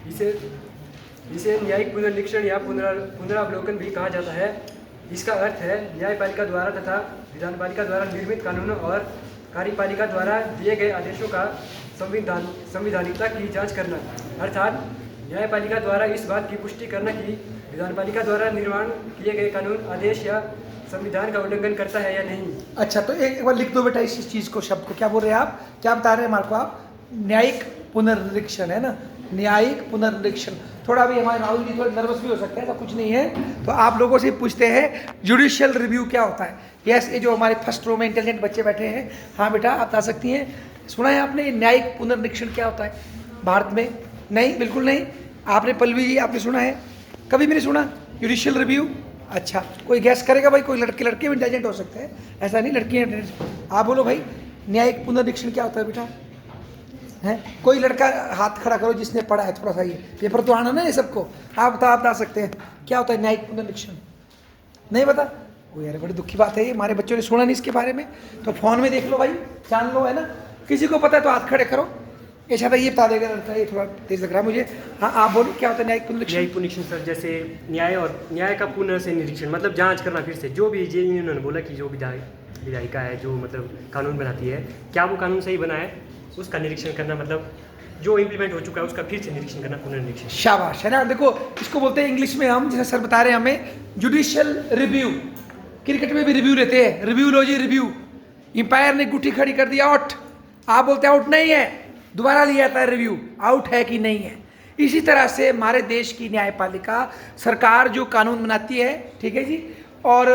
इसे इसे न्यायिक पुनर्निरीक्षण या पुनरावलोकन भी कहा जाता है। इसका अर्थ है न्यायपालिका द्वारा तथा विधानपालिका द्वारा निर्मित कानूनों और कार्यपालिका द्वारा दिए गए आदेशों का संविधानिकता की जांच करना, अर्थात न्यायपालिका द्वारा इस बात की पुष्टि करना कि विधानपालिका द्वारा निर्माण किए गए कानून, आदेश या संविधान का उल्लंघन करता है या नहीं। अच्छा, तो एक बार लिख दो बेटा इस चीज को, शब्द को। क्या बोल रहे हैं आप, क्या बता रहे हैं हमारे को आप? न्यायिक पुनर्निरीक्षण है ना, न्यायिक पुनर्निरीक्षण। थोड़ा भी हमारे राहुल जी थोड़े नर्वस भी हो सकते हैं, ऐसा कुछ नहीं है। तो आप लोगों से पूछते हैं जुडिशियल रिव्यू क्या होता है। यस, ये जो हमारे फर्स्ट रो में इंटेलिजेंट बच्चे बैठे हैं, हाँ बेटा आप बता सकती हैं। सुना है आपने न्यायिक पुनर्निरीक्षण क्या होता है भारत में? नहीं, बिल्कुल नहीं। आपने पल्लवी जी आपने सुना है? कभी भी नहीं सुना जुडिशियल रिव्यू? अच्छा, कोई गैस करेगा भाई? कोई लड़के भी इंटेलिजेंट हो सकते हैं, ऐसा नहीं लड़कियाँ। आप बोलो भाई, न्यायिक पुनर्निरीक्षण क्या होता है बेटा? है कोई लड़का हाथ खड़ा करो जिसने पढ़ा है थोड़ा सा, ये पेपर तो आना ना ये सबको। आप बता सकते हैं क्या होता है न्यायिक पुनर्निरीक्षण? नहीं पता? वो यार बड़ी दुखी बात है, ये हमारे बच्चों ने सुना नहीं इसके बारे में। तो फोन में देख लो भाई, जान लो, है ना। किसी को पता है तो हाथ खड़े करो। ये शायद ये बता देगा लड़का, ये थोड़ा तेज लग रहा है मुझे। हाँ आप बोलो क्या होता है न्यायिक पुनर्निरीक्षण? न्यायिक पुनरीक्षण सर, जैसे न्याय का पुनः से निरीक्षण, मतलब जांच करना फिर से। जो भी इन्होंने बोला कि जो विधायिका है जो मतलब कानून बनाती है, क्या वो कानून सही बना है, उसका निरीक्षण करना, मतलब जो इम्प्लीमेंट हो चुका है उसका फिर से निरीक्षण करना, पुनर्निरीक्षण। शाबाश, है ना। देखो इसको बोलते हैं इंग्लिश में हम, जैसे सर बता रहे हैं हमें, जुडिशियल रिव्यू। क्रिकेट में भी रिव्यू लेते हैं, रिव्यू लो जी रिव्यू। एम्पायर ने गुट्ठी खड़ी कर दिया, आउट। आप बोलते हैं आउट नहीं है, दोबारा लिया जाता है रिव्यू, आउट है कि नहीं है। इसी तरह से हमारे देश की न्यायपालिका, सरकार जो कानून बनाती है, ठीक है जी, और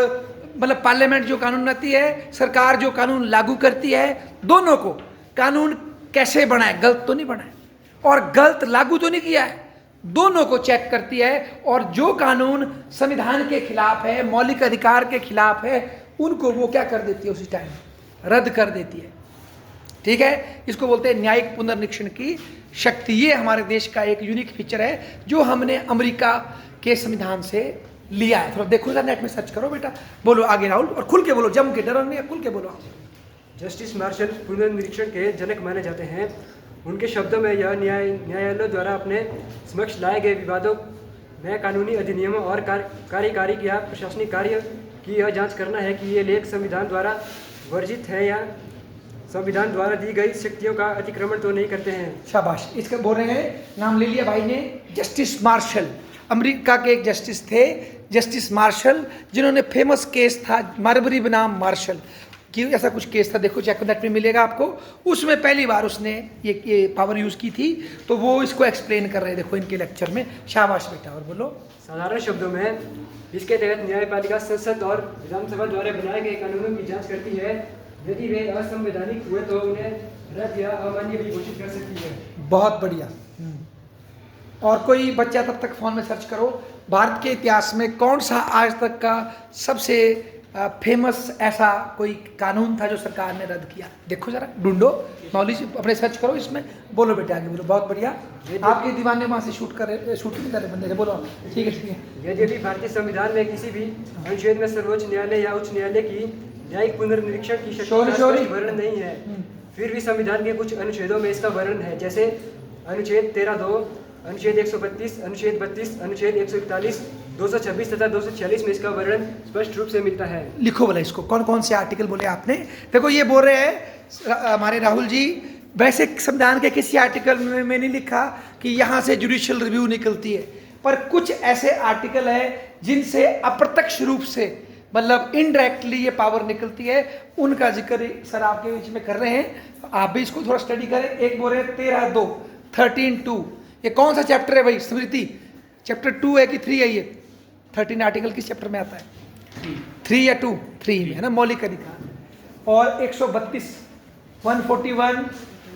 मतलब पार्लियामेंट जो कानून बनाती है, सरकार जो कानून लागू करती है, दोनों को कानून कैसे बनाए, गलत तो नहीं बनाए और गलत लागू तो नहीं किया है, दोनों को चेक करती है। और जो कानून संविधान के खिलाफ है, मौलिक अधिकार के खिलाफ है, उनको वो क्या कर देती है, उसी टाइम रद्द कर देती है। ठीक है, इसको बोलते हैं न्यायिक पुनर्निरीक्षण की शक्ति। ये हमारे देश का एक यूनिक फीचर है जो हमने अमेरिका के संविधान से लिया है। थोड़ा देखो जरा, नेट में सर्च करो बेटा। बोलो आगे राहुल, और खुल के बोलो, जम के, डरो नहीं, खुल के बोलो। जस्टिस मार्शल पुनर्निरीक्षण के जनक माने जाते हैं। उनके शब्दों में यह न्यायालयों द्वारा अपने समक्ष लाए गए विवादों में कानूनी अधिनियमों और कार्यकारी या प्रशासनिक कार्य की यह जांच करना है कि ये लेख संविधान द्वारा वर्जित है या संविधान द्वारा दी गई शक्तियों का अतिक्रमण तो नहीं करते हैं। शाबाश, इसका बोल रहे हैं, नाम ले लिया भाई ने, जस्टिस मार्शल। अमेरिका के एक जस्टिस थे, जस्टिस मार्शल, जिन्होंने फेमस केस था मार्बरी बनाम मार्शल कि ऐसा कुछ केस था, देखो चेक नेट में मिलेगा आपको। उसमें पहली बार उसने ये पावर यूज़ की थी, तो वो इसको एक्सप्लेन कर रहे हैं, देखो इनके लेक्चर में। शाबाश बेटा, और बोलो। साधारण शब्दों में इसके तहत न्यायपालिका संसद और विधानसभा द्वारा बनाए गए कानूनों की जांच करती है। यदि वे असंवैधानिक हुए तो उन्हें रद्द या अमान्य भी घोषित कर सकती है। बहुत बढ़िया। और कोई बच्चा तब तक फोन में सर्च करो, भारत के इतिहास में कौन सा आज तक का सबसे फेमस ऐसा कोई कानून था जो सरकार ने रद्द किया? देखो जरा, ढूंढो, नॉलेज अपने सर्च करो इसमें। बोलो बेटा आगे बोलो। बहुत बढ़िया, आपके दीवाने वहाँ से शूट नहीं कर रहे बंदे से, बोलो। ठीक है, ठीक है। यदि भारतीय संविधान में किसी भी अनुच्छेद में सर्वोच्च न्यायालय या उच्च न्यायालय की न्यायिक पुनर्निरीक्षण की शक्ति का स्पष्ट वर्णन नहीं है, फिर भी संविधान के कुछ अनुच्छेदों में इसका वर्णन है, जैसे अनुच्छेद 13(2), अनुच्छेद 132, अनुच्छेद 32, अनुच्छेद 141, 226 तथा 246 में इसका वर्णन स्पष्ट रूप से मिलता है। लिखो बोला इसको, कौन कौन से आर्टिकल बोले आपने? देखो ये बोल रहे हैं हमारे राहुल जी, वैसे संविधान के किसी आर्टिकल में नहीं लिखा कि यहाँ से जुडिशियल रिव्यू निकलती है, पर कुछ ऐसे आर्टिकल है जिनसे अप्रत्यक्ष रूप से, मतलब इनडायरेक्टली ये पावर निकलती है, उनका जिक्र सर आपके बीच में कर रहे हैं। आप भी इसको थोड़ा स्टडी करें। एक बोल रहे हैं 13(2), 13(2), ये कौन सा चैप्टर है भाई? स्मृति, चैप्टर 2 है कि 3 है? ये 13 आर्टिकल किस चैप्टर में आता है? 3 या 2? 3 में है ना, मौलिक अधिकार। और 132, 141,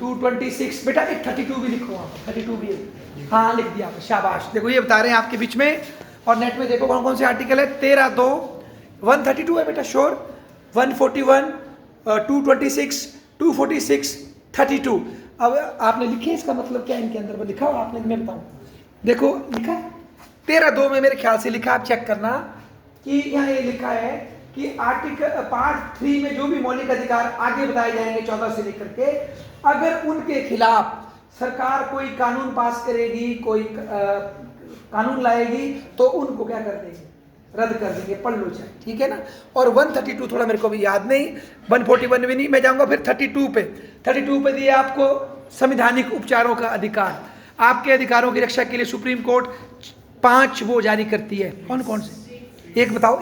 226, बेटा एक 32 भी लिखो, वहाँ 32 भी है। हाँ लिख दिया, शाबाश। देखो ये बता रहे हैं आपके बीच में, और नेट में देखो कौन कौन से आर्टिकल है। 13(2), 132 है बेटा श्योर, 141, 226, 246, 32। अब आपने लिखे, इसका मतलब क्या इनके अंदर में लिखा हो आपने? मैं बताऊं, देखो लिखा 13(2) में मेरे ख्याल से लिखा, आप चेक करना कि यहाँ ये लिखा है कि आर्टिकल पार्ट 3 में जो भी मौलिक अधिकार आगे बताए जाएंगे 14 से लेकर के, अगर उनके खिलाफ सरकार कोई कानून पास करेगी, कोई कानून लाएगी तो उनको क्या कर देंगे, रद्द कर देंगे, पढ़ लो चाहे, ठीक है ना। और 132 थोड़ा मेरे को भी याद नहीं, 141 भी नहीं, मैं जाऊंगा फिर 32 पे। 32 पे दिए आपको संवैधानिक उपचारों का अधिकार। आपके अधिकारों की रक्षा के लिए सुप्रीम कोर्ट 5 वो जारी करती है। कौन कौन से, एक बताओ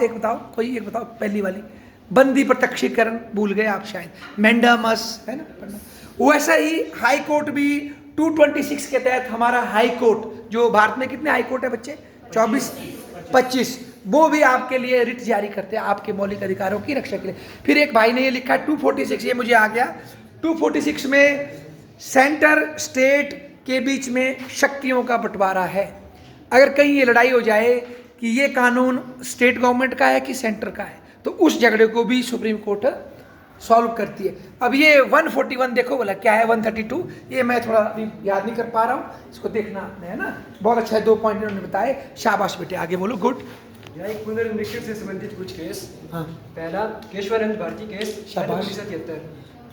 कोई एक बताओ। पहली वाली बंदी प्रत्यक्षीकरण, भूल गए आप शायद, मैंडामस है ना पढ़ना। वैसा ही हाई कोर्ट भी 226 के तहत, हमारा हाई कोर्ट जो भारत में कितने हाई कोर्ट है बच्चे, 25, वो भी आपके लिए रिट जारी करते हैं आपके मौलिक अधिकारों की रक्षा के लिए। फिर एक भाई ने ये लिखा है 246, ये मुझे आ गया। 246 में सेंटर स्टेट के बीच में शक्तियों का बंटवारा है। अगर कहीं ये लड़ाई हो जाए कि ये कानून स्टेट गवर्नमेंट का है कि सेंटर का है, तो उस झगड़े को भी सुप्रीम कोर्ट सॉल्व करती है। अब ये 141 देखो बोला क्या है, 132 ये मैं थोड़ा अभी याद नहीं कर पा रहा हूँ, इसको देखना आपने, है ना। बहुत अच्छा है, 2 पॉइंट इन्होंने बताए, शाबाश बेटे, आगे बोलो, गुड। न्यायिक पुनर्निरीक्षण से संबंधित कुछ केस। हाँ, पहला केशवानंद भारती केस, शाबाश। 1973।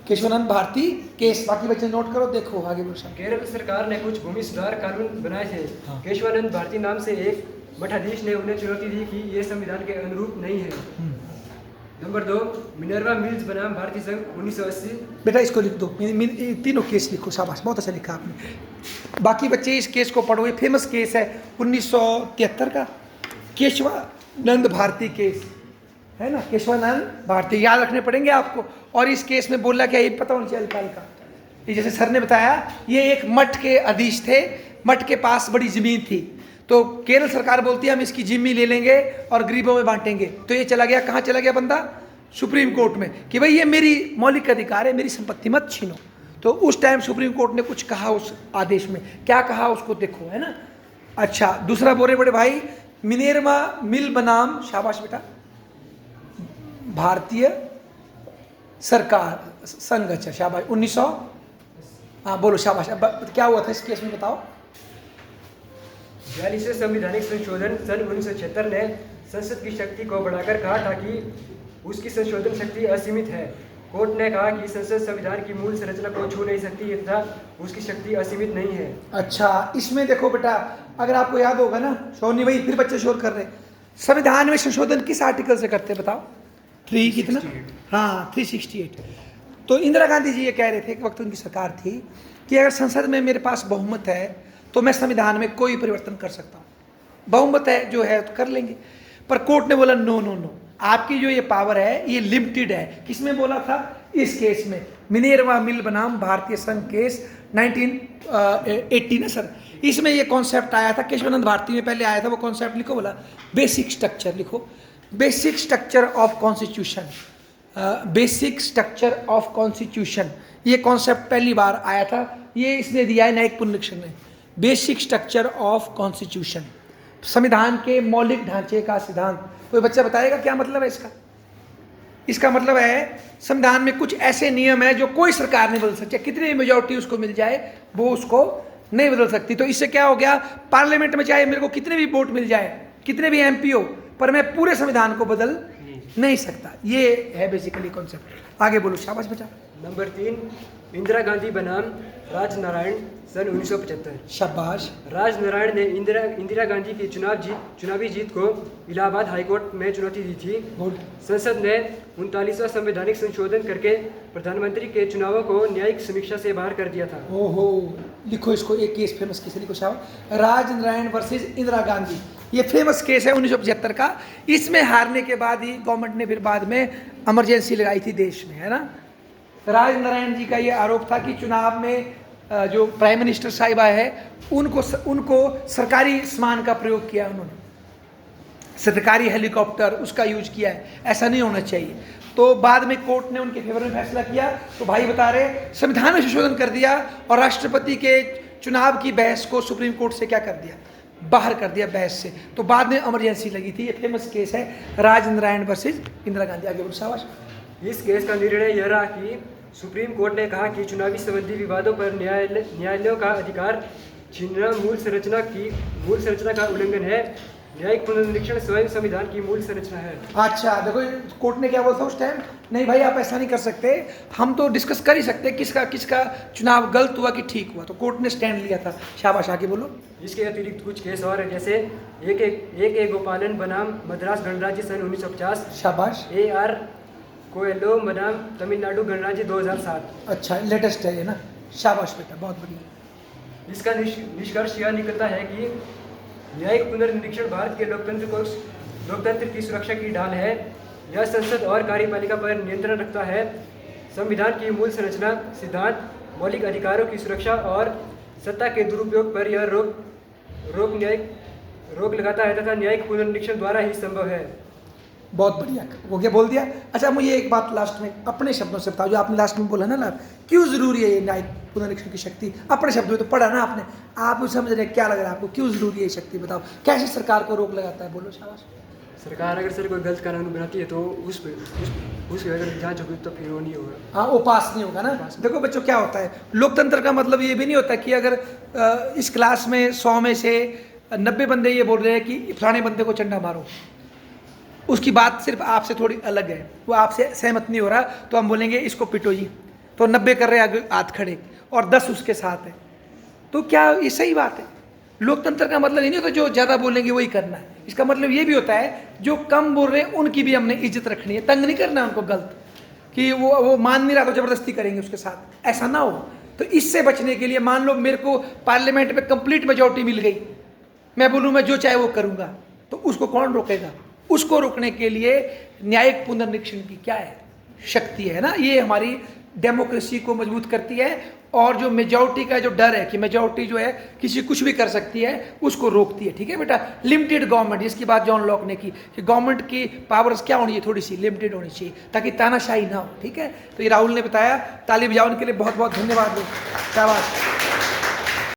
केशवानंद भारती केस, बाकी बच्चे नोट करो, देखो आगे बोलो साहब। केरल सरकार ने कुछ भूमि सुधार कानून बनाए थे। हाँ। केशवानंद भारती नाम से एक मठाधीश ने उन्हें चुनौती दी कि ये संविधान के अनुरूप नहीं है। नंबर 2 मिनर्वा मिल्स बनाम भारतीय संघ 1980। बेटा इसको लिख दो, तीनों केस लिखो, शाबाश, बहुत अच्छा लिखा आपने। बाकी बच्चे इस केस को पढ़ो, ये फेमस केस है 1973 का, केशवानंद भारती केस, है ना। केशवानंद भारती याद रखने पड़ेंगे आपको। और इस केस में बोला क्या, ये पता होना चाहिए अल्पाल का। ये जैसे सर ने बताया, ये एक मठ के अधीश थे, मठ के पास बड़ी जमीन थी, तो केरल सरकार बोलती है हम इसकी जिम्मी ले लेंगे और गरीबों में बांटेंगे। तो ये चला गया, कहाँ चला गया बंदा, सुप्रीम कोर्ट में, कि भाई ये मेरी मौलिक अधिकार है, मेरी संपत्ति मत छीनो। तो उस टाइम सुप्रीम कोर्ट ने कुछ कहा उस आदेश में, क्या कहा उसको देखो, है ना। अच्छा, दूसरा बोले बड़े भाई, मिनेर्वा मिल बनाम, शाबाश बेटा, भारतीय सरकार संघ, अच्छा शाबाश, 1900, हाँ बोलो शाबाश। अब क्या हुआ था इस केस में बताओ। 42वें संवैधानिक संशोधन सन 1976 ने संसद की शक्ति को बढ़ाकर कहा था कि उसकी संशोधन शक्ति असीमित है। कोर्ट ने कहा कि संसद संविधान की मूल संरचना को छू नहीं सकती तथा उसकी शक्ति असीमित नहीं है। अच्छा, इसमें देखो बेटा, अगर आपको याद होगा ना, सोनी भाई फिर बच्चे शोर कर रहे, संविधान में संशोधन किस आर्टिकल से करते बताओ, 3 कितना, हाँ 368। तो इंदिरा गांधी जी ये कह रहे थे, एक वक्त उनकी सरकार थी, कि अगर संसद में मेरे पास बहुमत है तो मैं संविधान में कोई परिवर्तन कर सकता हूँ, बहुमत है जो है तो कर लेंगे। पर कोर्ट ने बोला नो नो नो, आपकी जो ये पावर है ये लिमिटेड है। किसमें बोला था, इस केस में, मिनेर्वा मिल बनाम भारतीय संघ केस 1980 ना सर, इसमें ये कॉन्सेप्ट आया था, केशवानंद भारती में पहले आया था वो कॉन्सेप्ट, लिखो बोला बेसिक स्ट्रक्चर, लिखो basic structure of constitution, basic structure of constitution, ये कॉन्सेप्ट पहली बार आया था, ये इसने दिया है न्यायिक पुनरीक्षण ने। बेसिक स्ट्रक्चर ऑफ कॉन्स्टिट्यूशन, संविधान के मौलिक ढांचे का सिद्धांत। कोई बच्चा बताएगा क्या मतलब है इसका? इसका मतलब है संविधान में कुछ ऐसे नियम है जो कोई सरकार नहीं बदल सकती, कितनी भी मेजॉरिटी उसको मिल जाए वो उसको नहीं बदल सकती। तो इससे क्या हो गया, पार्लियामेंट में चाहे मेरे को कितने भी वोट मिल जाए, कितने भी एमपी हो, पर मैं पूरे संविधान को बदल नहीं सकता। ये है बेसिकली कॉन्सेप्ट। आगे बोलो, शाबाश बेटा। नंबर 3 इंदिरा गांधी बनाम राजनारायण सन 1975। शाबाश। राजनारायण ने इंदिरा गांधी की चुनावी जीत को इलाहाबाद हाईकोर्ट में चुनौती दी थी। गुड। संसद ने 39वां संवैधानिक संशोधन करके प्रधानमंत्री के चुनावों को न्यायिक समीक्षा से बाहर कर दिया था। ओहो, लिखो इसको, एक केस फेमस केस है, लिखो शाबाश, राजनारायण वर्सेस इंदिरा गांधी, ये फेमस केस है 1975 का। इसमें हारने के बाद ही गवर्नमेंट ने फिर बाद में इमरजेंसी लगाई थी देश में, है ना। राजनारायण जी का ये आरोप था कि चुनाव में जो प्राइम मिनिस्टर साहिबा है उनको सरकारी सामान का प्रयोग किया उन्होंने, सरकारी हेलीकॉप्टर उसका यूज किया है, ऐसा नहीं होना चाहिए। तो बाद में कोर्ट ने उनके फेवर में फैसला किया। तो भाई बता रहे संविधान में संशोधन कर दिया और राष्ट्रपति के चुनाव की बहस को सुप्रीम कोर्ट से क्या कर दिया, बाहर कर दिया बहस से। तो बाद में इमरजेंसी लगी थी। ये फेमस केस है राजनारायण वर्सेस इंदिरा गांधी। आगे बोलो, शाबाश। इस केस का निर्णय यह रहा कि सुप्रीम कोर्ट ने कहा कि चुनावी संबंधी विवादों पर न्यायालयों का अधिकार छीनना मूल संरचना का उल्लंघन है। न्यायिक पुनर्निरीक्षण स्वयं संविधान की मूल संरचना है। अच्छा देखो कोर्ट ने क्या बोला था उस टाइम, नहीं भाई आप ऐसा नहीं कर सकते, हम तो डिस्कस कर ही सकते किसका किसका चुनाव गलत हुआ कि ठीक हुआ, तो कोर्ट ने स्टैंड लिया था। शाबाश, आगे बोलो। इसके अतिरिक्त कुछ केस और हैं, जैसे एक गोपालन बनाम मद्रास गणराज्य सन 1950, शाबाश, AR कोएलो बनाम तमिलनाडु गणराज्य 2007। अच्छा लेटेस्ट है ये ना, शाबाश बेटा, बहुत बढ़िया। इसका निष्कर्ष यह निकलता है कि न्यायिक पुनर्निरीक्षण भारत के लोकतंत्र की सुरक्षा की ढाल है। यह संसद और कार्यपालिका पर नियंत्रण रखता है। संविधान की मूल संरचना, सिद्धांत, मौलिक अधिकारों की सुरक्षा और सत्ता के दुरुपयोग पर यह रोक लगाता है तथा न्यायिक पुनर्निरीक्षण द्वारा ही संभव है। बहुत बढ़िया, हो गया, बोल दिया। अच्छा मुझे एक बात लास्ट में अपने शब्दों से बताओ, जो आपने लास्ट में बोला ना लाभ, क्यों जरूरी है ये न्यायिक पुनरीक्षण की शक्ति? अपने शब्दों में तो पढ़ा ना आपने, आप समझ रहे क्या लग रहा है आपको, क्यों जरूरी है ये शक्ति बताओ? कैसे सरकार को रोक लगाता है, बोलो शाबाश। सरकार अगर सर कोई गलत कानून बनाती है तो उस अगर जांच होगी तो फिर वो नहीं होगा। हाँ वो पास नहीं होगा ना। देखो बच्चों क्या होता है, लोकतंत्र का मतलब ये भी नहीं होता कि अगर इस क्लास में 100 में से 90 बंदे ये बोल रहे हैं कि फलाने बंदे को चंडा मारो, उसकी बात सिर्फ आपसे थोड़ी अलग है, वो आपसे सहमत नहीं हो रहा, तो हम बोलेंगे इसको पिटो जी, तो 90 कर रहे हैं हाथ खड़े और 10 उसके साथ है, तो क्या ये सही बात है? लोकतंत्र का मतलब ये नहीं होता जो ज़्यादा बोलेंगे वही करना है, इसका मतलब ये भी होता है जो कम बोल रहे हैं उनकी भी हमने इज्जत रखनी है, तंग नहीं करना उनको गलत कि वो मान नहीं रहा तो ज़बरदस्ती करेंगे उसके साथ, ऐसा ना हो। तो इससे बचने के लिए मान लो मेरे को पार्लियामेंट में कंप्लीट मेजॉरिटी मिल गई, मैं बोलूँ मैं जो चाहे वो करूँगा, तो उसको कौन रोकेगा? उसको रोकने के लिए न्यायिक पुनर्निरीक्षण की क्या है, शक्ति है ना, ये हमारी डेमोक्रेसी को मजबूत करती है, और जो मेजॉरिटी का जो डर है कि मेजॉरिटी जो है किसी कुछ भी कर सकती है उसको रोकती है। ठीक है बेटा, लिमिटेड गवर्नमेंट, जिसकी बात जॉन लॉक ने की कि गवर्नमेंट की पावर्स क्या होनी चाहिए, थोड़ी सी लिमिटेड होनी चाहिए ताकि तानाशाही ना हो। ठीक है, तो ये राहुल ने बताया, ताली बजाओ उनके लिए, बहुत बहुत धन्यवाद। शाबाश।